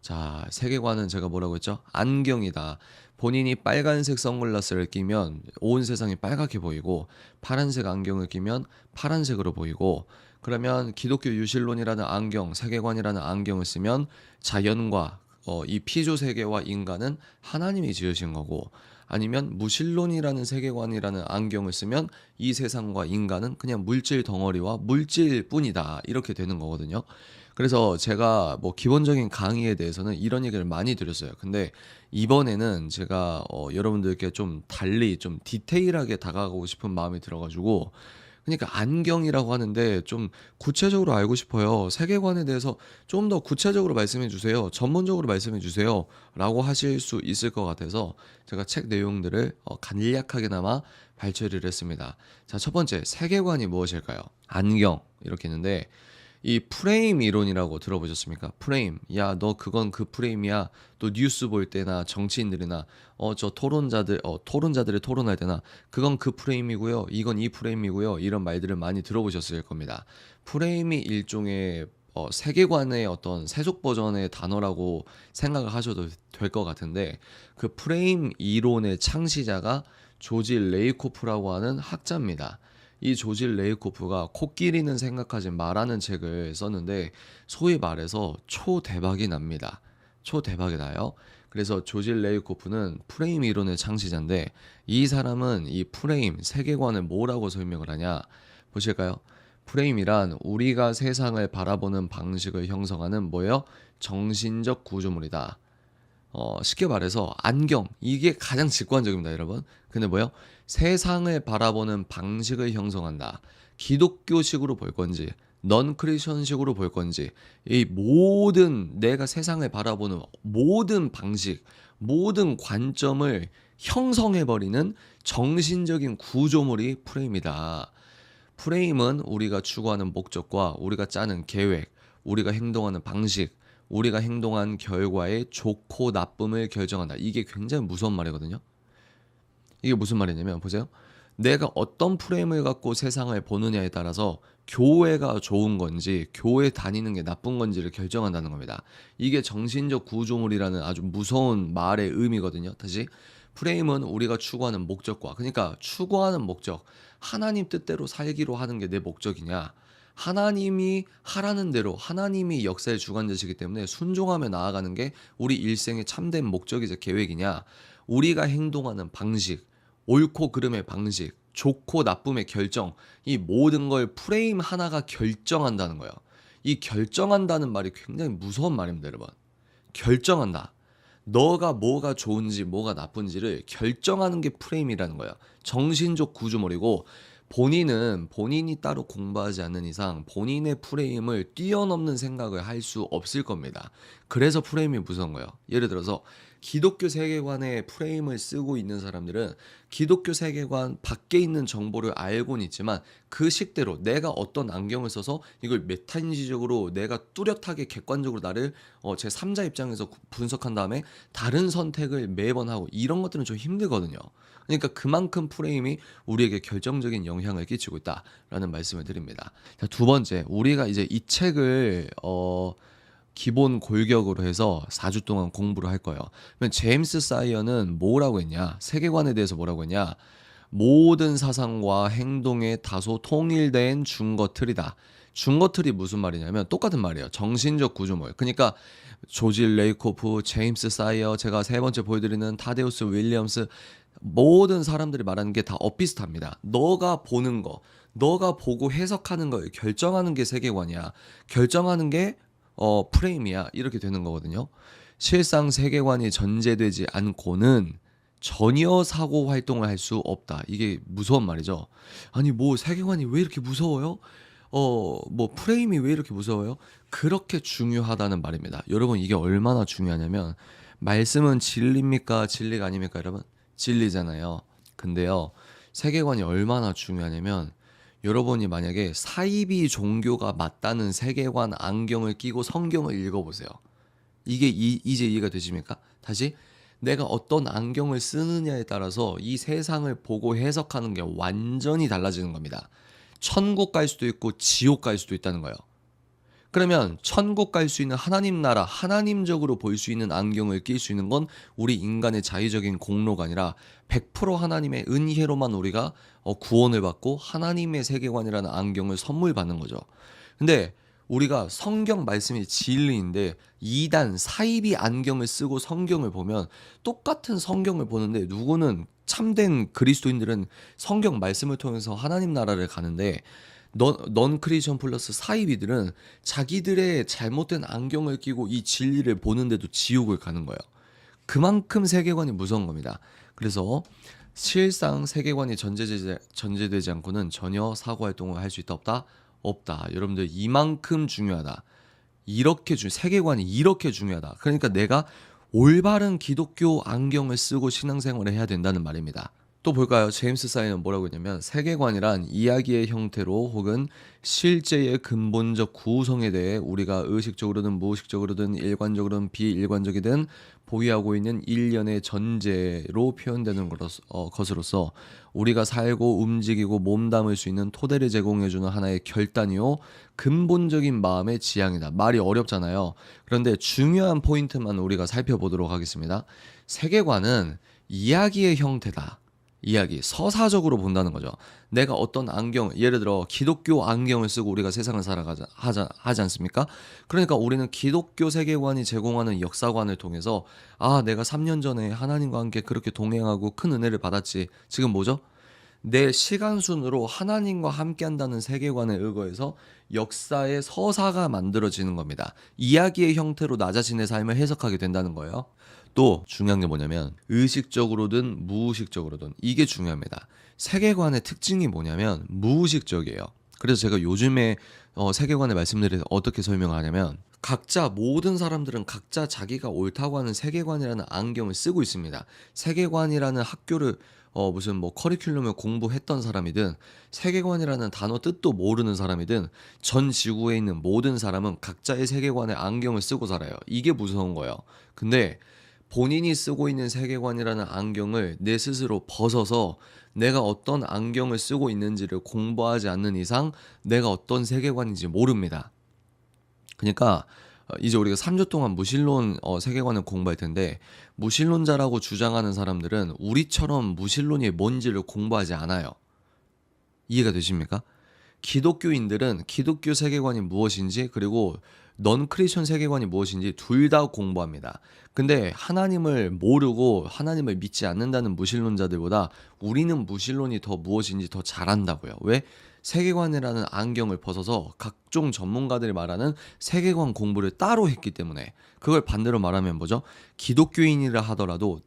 자, 세계관은 제가 뭐라고 했죠? 안경이다. 본인이 빨간색 선글라스를 끼면 온 세상이 빨갛게 보이고 파란색 안경을 끼면 파란색으로 보이고 그러면 기독교 유실론이라는 안경, 세계관이라는 안경을 쓰면 자연과 이 피조 세계와 인간은 하나님이 지으신 거고 아니면 무신론이라는 세계관이라는 안경을 쓰면 이 세상과 인간은 그냥 물질 덩어리와 물질일 뿐이다. 이렇게 되는 거거든요. 그래서 제가 뭐 기본적인 강의에 대해서는 이런 얘기를 많이 드렸어요. 근데 이번에는 제가 여러분들께 좀 달리 좀 디테일하게 다가가고 싶은 마음이 들어가지고 그러니까 안경이라고 하는데 좀 구체적으로 알고 싶어요. 세계관에 대해서 좀 더 구체적으로 말씀해 주세요. 전문적으로 말씀해 주세요. 라고 하실 수 있을 것 같아서 제가 책 내용들을 간략하게나마 발췌를 했습니다. 자, 첫 번째, 세계관이 무엇일까요? 안경. 이렇게 했는데 이 프레임 이론이라고 들어보셨습니까? 프레임. 야, 너 그건 그 프레임이야. 또 뉴스 볼 때나 정치인들이나 저 토론자들이 토론할 때나 그건 그 프레임이고요. 이건 이 프레임이고요. 이런 말들을 많이 들어보셨을 겁니다. 프레임이 일종의 세계관의 어떤 세속 버전의 단어라고 생각을 하셔도 될 것 같은데 그 프레임 이론의 창시자가 조지 레이코프라고 하는 학자입니다. 이 조지 레이코프가 코끼리는 생각하지 마라는 책을 썼는데 소위 말해서 초대박이 납니다. 초대박이 나요. 그래서 조지 레이코프는 프레임 이론의 창시자인데 이 사람은 이 프레임 세계관을 뭐라고 설명을 하냐 보실까요? 프레임이란 우리가 세상을 바라보는 방식을 형성하는 뭐예요? 정신적 구조물이다. 쉽게 말해서 안경 이게 가장 직관적입니다, 여러분. 근데 뭐요? 세상을 바라보는 방식을 형성한다. 기독교식으로 볼 건지, 넌 크리스천식으로 볼 건지, 이 모든 내가 세상을 바라보는 모든 방식, 모든 관점을 형성해버리는 정신적인 구조물이 프레임이다. 프레임은 우리가 추구하는 목적과 우리가 짜는 계획, 우리가 행동하는 방식, 우리가 행동한 결과의 좋고 나쁨을 결정한다. 이게 굉장히 무서운 말이거든요. 이게 무슨 말이냐면 보세요. 내가 어떤 프레임을 갖고 세상을 보느냐에 따라서 교회가 좋은 건지 교회 다니는 게 나쁜 건지를 결정한다는 겁니다. 이게 정신적 구조물이라는 아주 무서운 말의 의미거든요. 다시 프레임은 우리가 추구하는 목적과 그러니까 추구하는 목적 하나님 뜻대로 살기로 하는 게 내 목적이냐 하나님이 하라는 대로 하나님이 역사의 주관자시기 때문에 순종하며 나아가는 게 우리 일생의 참된 목적이자 계획이냐 우리가 행동하는 방식 옳고 그름의 방식 좋고 나쁨의 결정 이 모든 걸 프레임 하나가 결정한다는 거예요. 이 결정한다는 말이 굉장히 무서운 말입니다, 여러분. 결정한다. 너가 뭐가 좋은지 뭐가 나쁜지를 결정하는 게 프레임이라는 거예요. 정신적 구조물이고 본인은 본인이 따로 공부하지 않는 이상 본인의 프레임을 뛰어넘는 생각을 할 수 없을 겁니다. 그래서 프레임이 무서운 거예요. 예를 들어서 기독교 세계관의 프레임을 쓰고 있는 사람들은 기독교 세계관 밖에 있는 정보를 알고는 있지만 그 식대로 내가 어떤 안경을 써서 이걸 메타인지적으로 내가 뚜렷하게 객관적으로 나를 제3자 입장에서 분석한 다음에 다른 선택을 매번 하고 이런 것들은 좀 힘들거든요. 그러니까 그만큼 프레임이 우리에게 결정적인 영향을 끼치고 있다라는 말씀을 드립니다. 자, 두 번째, 우리가 이제 이 책을 기본 골격으로 해서 4주 동안 공부를 할 거예요. 그러면 제임스 사이어는 뭐라고 했냐? 세계관에 대해서 뭐라고 했냐? 모든 사상과 행동의 다소 통일된 준거 틀이다. 준거 틀이 무슨 말이냐면 똑같은 말이에요. 정신적 구조물. 그러니까 조지 레이코프, 제임스 사이어, 제가 세 번째 보여드리는 타데우스 윌리엄스 모든 사람들이 말하는 게 다 엇비슷합니다. 너가 보는 거, 너가 보고 해석하는 걸 결정하는 게 세계관이야. 결정하는 게 프레임이야. 이렇게 되는 거거든요. 실상 세계관이 전제되지 않고는 전혀 사고 활동을 할 수 없다. 이게 무서운 말이죠. 아니 뭐 세계관이 왜 이렇게 무서워요? 뭐 프레임이 왜 이렇게 무서워요? 그렇게 중요하다는 말입니다. 여러분 이게 얼마나 중요하냐면 말씀은 진리입니까? 진리가 아닙니까, 여러분? 진리잖아요. 근데요. 세계관이 얼마나 중요하냐면 여러분이 만약에 사이비 종교가 맞다는 세계관 안경을 끼고 성경을 읽어보세요. 이게 이제 이해가 되십니까? 다시 내가 어떤 안경을 쓰느냐에 따라서 이 세상을 보고 해석하는 게 완전히 달라지는 겁니다. 천국 갈 수도 있고 지옥 갈 수도 있다는 거예요. 그러면 천국 갈 수 있는 하나님 나라, 하나님적으로 볼 수 있는 안경을 낄 수 있는 건 우리 인간의 자의적인 공로가 아니라 100% 하나님의 은혜로만 우리가 구원을 받고 하나님의 세계관이라는 안경을 선물 받는 거죠. 근데 우리가 성경 말씀이 진리인데 이단 사이비 안경을 쓰고 성경을 보면 똑같은 성경을 보는데 누구는 참된 그리스도인들은 성경 말씀을 통해서 하나님 나라를 가는데 넌 크리스천 플러스 사이비들은 자기들의 잘못된 안경을 끼고 이 진리를 보는데도 지옥을 가는 거예요. 그만큼 세계관이 무서운 겁니다. 그래서 실상 세계관이 전제되지 않고는 전혀 사고 활동을 할 수 있다 없다? 없다. 여러분들 이만큼 중요하다. 세계관이 이렇게 중요하다. 그러니까 내가 올바른 기독교 안경을 쓰고 신앙생활을 해야 된다는 말입니다. 또 볼까요? 제임스 사이는 뭐라고 했냐면 세계관이란 이야기의 형태로 혹은 실제의 근본적 구성에 대해 우리가 의식적으로든 무의식적으로든 일관적으로든 비일관적이든 보유하고 있는 일련의 전제로 표현되는 것으로서 우리가 살고 움직이고 몸담을 수 있는 토대를 제공해주는 하나의 결단이요 근본적인 마음의 지향이다. 말이 어렵잖아요. 그런데 중요한 포인트만 우리가 살펴보도록 하겠습니다. 세계관은 이야기의 형태다. 이야기, 서사적으로 본다는 거죠. 내가 어떤 안경, 예를 들어 기독교 안경을 쓰고 우리가 세상을 하지 않습니까? 그러니까 우리는 기독교 세계관이 제공하는 역사관을 통해서 내가 3년 전에 하나님과 함께 그렇게 동행하고 큰 은혜를 받았지. 지금 뭐죠? 내 시간순으로 하나님과 함께한다는 세계관에 의거해서 역사의 서사가 만들어지는 겁니다. 이야기의 형태로 나 자신의 삶을 해석하게 된다는 거예요. 또 중요한 게 뭐냐면 의식적으로든 무의식적으로든 이게 중요합니다. 세계관의 특징이 뭐냐면 무의식적이에요. 그래서 제가 요즘에 세계관의 말씀들을 어떻게 설명하냐면 모든 사람들은 각자 자기가 옳다고 하는 세계관이라는 안경을 쓰고 있습니다. 세계관이라는 학교를 무슨 커리큘럼을 공부했던 사람이든 세계관이라는 단어 뜻도 모르는 사람이든 전 지구에 있는 모든 사람은 각자의 세계관의 안경을 쓰고 살아요. 이게 무서운 거예요. 근데 본인이 쓰고 있는 세계관이라는 안경을 내 스스로 벗어서 내가 어떤 안경을 쓰고 있는지를 공부하지 않는 이상 내가 어떤 세계관인지 모릅니다. 그러니까 이제 우리가 3주 동안 무신론 세계관을 공부할 텐데 무신론자라고 주장하는 사람들은 우리처럼 무신론이 뭔지를 공부하지 않아요. 이해가 되십니까? 기독교인들은 기독교 세계관이 무엇인지 그리고 넌 크리스천 세계관이 무엇인지 둘 다 공부합니다. 근데 하나님을 모르고 하나님을 믿지 않는다는 무신론자들보다 우리는 무신론이 더 무엇인지 더 잘한다고요. 왜? 세계관이라는 안경을 벗어서 각종 전문가들이 말하는 세계관 공부를 따로 했기 때문에. 그걸 반대로 말하면 뭐죠? 기독교인이라 하더라도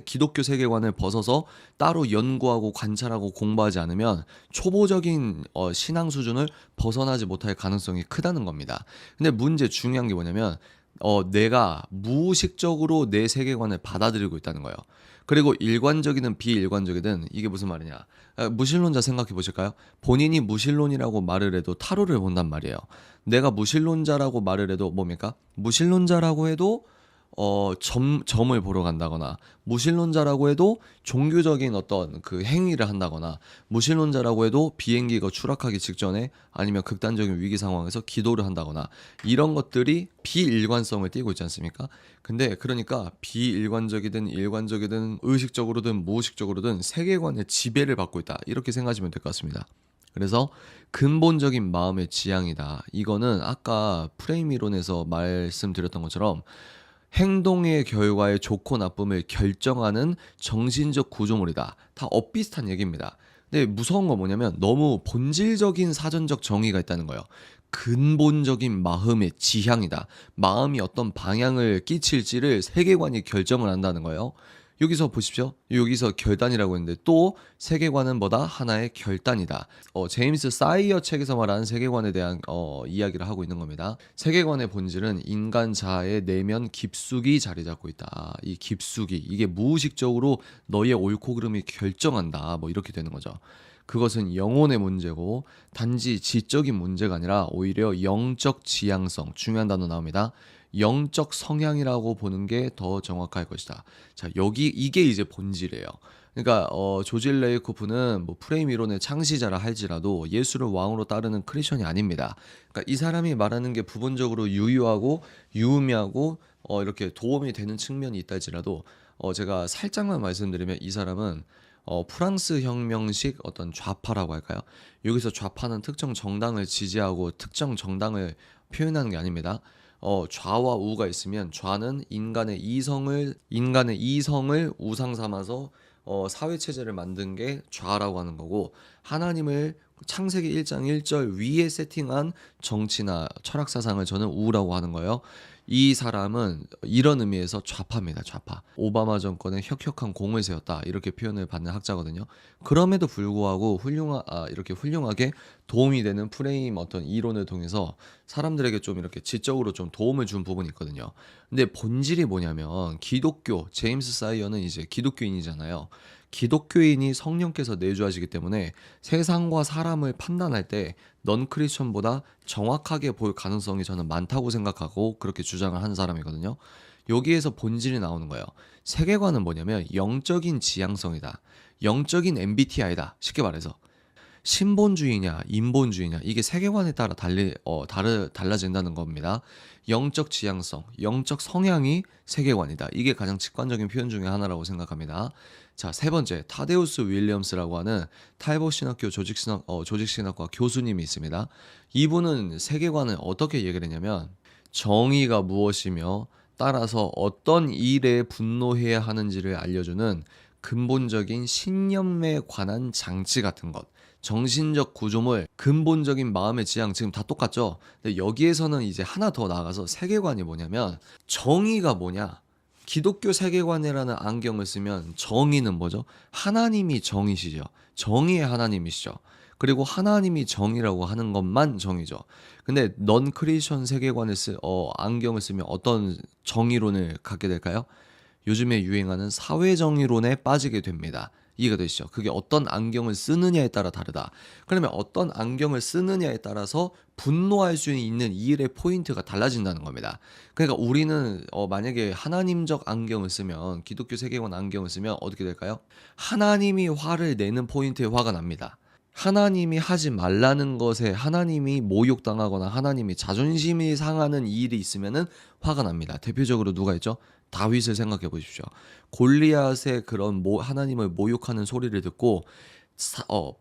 기독교 세계관을 벗어서 따로 연구하고 관찰하고 공부하지 않으면 초보적인 신앙 수준을 벗어나지 못할 가능성이 크다는 겁니다. 근데 중요한 게 뭐냐면 내가 무의식적으로 내 세계관을 받아들이고 있다는 거예요. 그리고 일관적이든 비일관적이든 이게 무슨 말이냐. 무신론자 생각해 보실까요? 본인이 무신론이라고 말을 해도 타로를 본단 말이에요. 내가 무신론자라고 말을 해도 뭡니까? 무신론자라고 해도 점을 보러 간다거나 무신론자라고 해도 종교적인 어떤 그 행위를 한다거나 무신론자라고 해도 비행기가 추락하기 직전에 아니면 극단적인 위기 상황에서 기도를 한다거나 이런 것들이 비일관성을 띠고 있지 않습니까? 근데 그러니까 비일관적이든 일관적이든 의식적으로든 무의식적으로든 세계관의 지배를 받고 있다. 이렇게 생각하시면 될 것 같습니다. 그래서 근본적인 마음의 지향이다. 이거는 아까 프레임 이론에서 말씀드렸던 것처럼 행동의 결과의 좋고 나쁨을 결정하는 정신적 구조물이다. 다 엇비슷한 얘기입니다. 근데 무서운 건 뭐냐면 너무 본질적인 사전적 정의가 있다는 거예요. 근본적인 마음의 지향이다. 마음이 어떤 방향을 끼칠지를 세계관이 결정을 한다는 거예요. 여기서 보십시오. 여기서 결단이라고 했는데 또 세계관은 뭐다? 하나의 결단이다. 제임스 사이어 책에서 말하는 세계관에 대한 이야기를 하고 있는 겁니다. 세계관의 본질은 인간 자아의 내면 깊숙이 자리 잡고 있다. 이 깊숙이 이게 무의식적으로 너의 옳고 그름이 결정한다. 이렇게 되는 거죠. 그것은 영혼의 문제고 단지 지적인 문제가 아니라 오히려 영적 지향성, 중요한 단어 나옵니다. 영적 성향이라고 보는 게 더 정확할 것이다. 자, 이게 이제 본질이에요. 그러니까 조지 레이코프는 뭐 프레임 이론의 창시자라 할지라도 예수를 왕으로 따르는 크리스천이 아닙니다. 그러니까 이 사람이 말하는 게 부분적으로 유효하고 유의미하고 이렇게 도움이 되는 측면이 있다 할지라도 제가 살짝만 말씀드리면 이 사람은 프랑스 혁명식 어떤 좌파라고 할까요? 여기서 좌파는 특정 정당을 지지하고 특정 정당을 표현하는 게 아닙니다. 좌와 우가 있으면 좌는 인간의 이성을 우상 삼아서 사회 체제를 만든 게 좌라고 하는 거고, 하나님을 창세기 1장 1절 위에 세팅한 정치나 철학 사상을 저는 우라고 하는 거예요. 이 사람은 이런 의미에서 좌파입니다. 좌파. 오바마 정권에 혁혁한 공을 세웠다, 이렇게 표현을 받는 학자거든요. 그럼에도 불구하고 이렇게 훌륭하게 도움이 되는 프레임 어떤 이론을 통해서 사람들에게 좀 이렇게 지적으로 좀 도움을 준 부분이 있거든요. 근데 본질이 뭐냐면, 기독교 제임스 사이어는 이제 기독교인이잖아요. 기독교인이 성령께서 내주하시기 때문에 세상과 사람을 판단할 때 넌 크리스천보다 정확하게 볼 가능성이 저는 많다고 생각하고 그렇게 주장을 하는 사람이거든요. 여기에서 본질이 나오는 거예요. 세계관은 뭐냐면 영적인 지향성이다. 영적인 MBTI다. 쉽게 말해서 신본주의냐 인본주의냐, 이게 세계관에 따라 달라진다는 겁니다. 영적 지향성, 영적 성향이 세계관이다. 이게 가장 직관적인 표현 중에 하나라고 생각합니다. 자, 세 번째, 타데우스 윌리엄스라고 하는 탈봇 신학교 조직신학과 교수님이 있습니다. 이분은 세계관을 어떻게 얘기를 했냐면, 정의가 무엇이며 따라서 어떤 일에 분노해야 하는지를 알려주는 근본적인 신념에 관한 장치 같은 것, 정신적 구조물, 근본적인 마음의 지향, 지금 다 똑같죠? 근데 여기에서는 이제 하나 더 나아가서 세계관이 뭐냐면, 정의가 뭐냐? 기독교 세계관이라는 안경을 쓰면 정의는 뭐죠? 하나님이 정의시죠. 정의의 하나님이시죠. 그리고 하나님이 정의라고 하는 것만 정의죠. 근데 넌 크리스천 세계관을 안경을 쓰면 어떤 정의론을 갖게 될까요? 요즘에 유행하는 사회정의론에 빠지게 됩니다. 이해가 되시죠? 그게 어떤 안경을 쓰느냐에 따라 다르다. 그러면 어떤 안경을 쓰느냐에 따라서 분노할 수 있는 이 일의 포인트가 달라진다는 겁니다. 그러니까 우리는 만약에 하나님적 안경을 쓰면, 기독교 세계관 안경을 쓰면 어떻게 될까요? 하나님이 화를 내는 포인트에 화가 납니다. 하나님이 하지 말라는 것에 하나님이 모욕당하거나 하나님이 자존심이 상하는 일이 있으면은 화가 납니다. 대표적으로 누가 있죠? 다윗을 생각해 보십시오. 골리앗의 그런 하나님을 모욕하는 소리를 듣고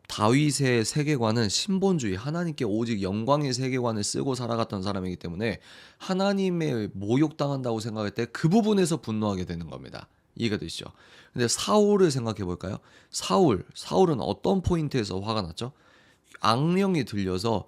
다윗의 세계관은 신본주의, 하나님께 오직 영광의 세계관을 쓰고 살아갔던 사람이기 때문에 하나님의 모욕당한다고 생각할 때 그 부분에서 분노하게 되는 겁니다. 이해가 되시죠? 근데 사울을 생각해 볼까요? 사울은 어떤 포인트에서 화가 났죠? 악령이 들려서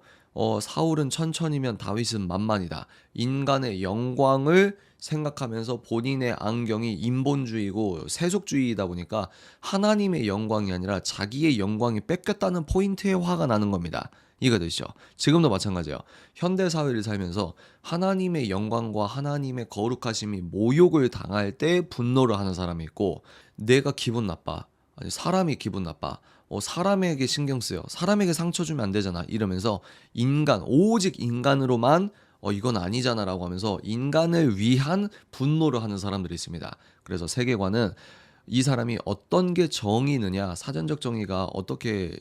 사울은 천천히면 다윗은 만만이다. 인간의 영광을 생각하면서 본인의 안경이 인본주의고 세속주의이다 보니까 하나님의 영광이 아니라 자기의 영광이 뺏겼다는 포인트에 화가 나는 겁니다. 이해가 되시죠? 지금도 마찬가지예요. 현대 사회를 살면서 하나님의 영광과 하나님의 거룩하심이 모욕을 당할 때 분노를 하는 사람이 있고, 내가 기분 나빠, 아니 사람이 기분 나빠, 사람에게 신경 쓰여, 사람에게 상처 주면 안 되잖아, 이러면서 오직 인간으로만 이건 아니잖아 라고 하면서 인간을 위한 분노를 하는 사람들이 있습니다. 그래서 세계관은 이 사람이 어떤 게 정의느냐, 사전적 정의가 어떻게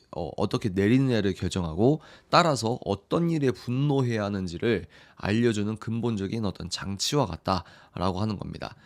내리느냐를 결정하고, 따라서 어떤 일에 분노해야 하는지를 알려주는 근본적인 어떤 장치와 같다라고 하는 겁니다.